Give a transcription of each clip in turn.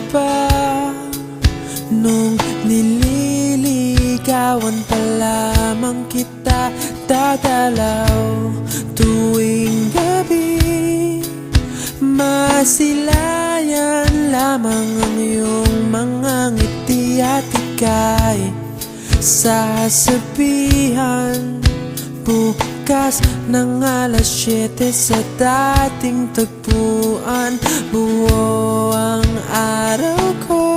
ba nung nililigawan pa lamang kita dadalaw tuwing gabi? Masilayan lamang ang iyong mga ngiti at ika'y sasabihan bukas ng alas 7 sa dating tagpuan. Buo ang araw ko,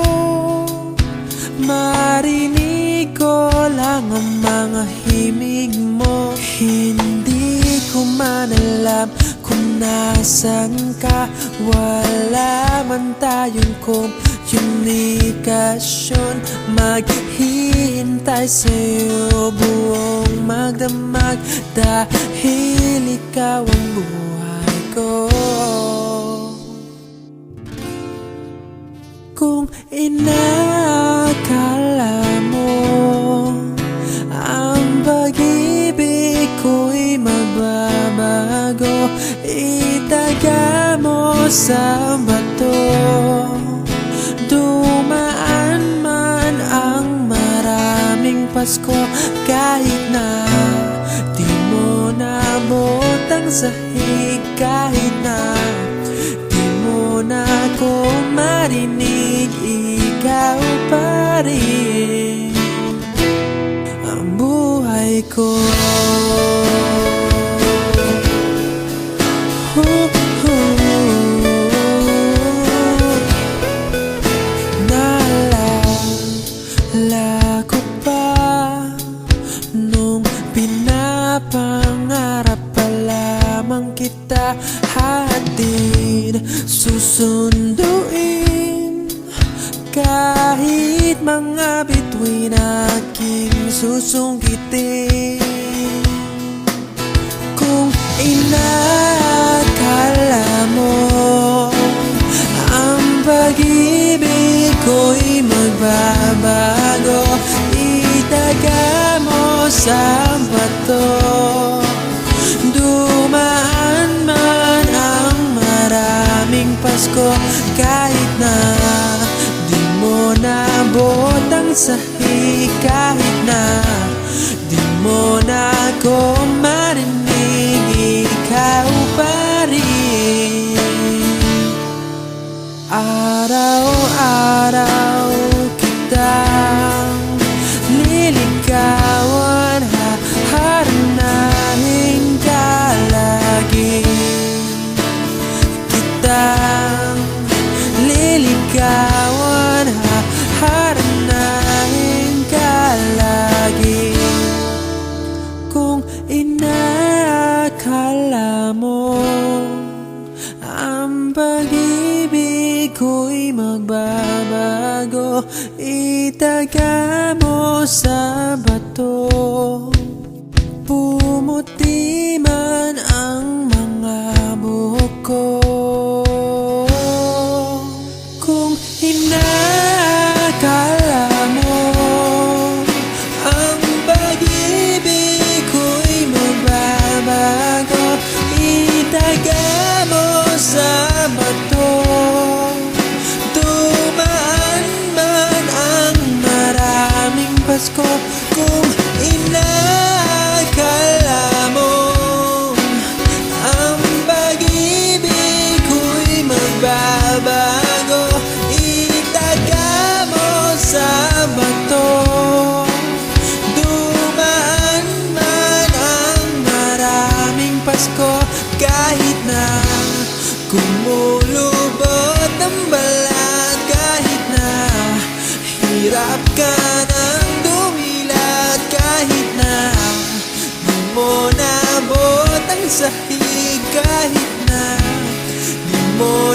marinig ko lang ang mga himig mo. Hindi ko man alam kung nasan ka, wala man tayong komunikasyon. Maghihintay sa'yo buong magdamag dahil ikaw ang buhay ko. Kung inakala mo ang pag-ibig ko'y magbabago, itaga mo sa bato. Dumaan man ang maraming Pasko, kahit na di mo naabot ang sahig, kahit na di mo na ako marinig, ikaw pa rin ang buhay ko. Naalala ko pa nung pinapangarap pa lamang kita, hatid susunduin kahit mga bituin aking susungkitin. Kung inakala mo ang pag-ibig ko'y magbabago, itaga mo sa bato. Dumaan man ang maraming Pasko, kahit na di mo naabot ang sahig, kahit na di mo na ako marinig, ikaw pa rin. Araw-araw kitang liligawan, haharanahin ka lagi. Kitang liligawan, haharanahin ka lagi. Kung inakala mo ang pag-ibig ko'y magbabago, itaga mo sa bato. Pumuti man ang mga buhok ko. Kung inakala mo ang pag-ibig ko'y magbabago, itaga mo sa bato. Dumaan man ang maraming Pasko, kung inakala mo ang pag-ibig ko'y magbabago, itaga mo sa bato. Dumaan man ang maraming Pasko, kahit na kumulubot ang balat, kahit na hirap ka ng dumilat, kahit na di mo naabot ang sahig, kahit na di mo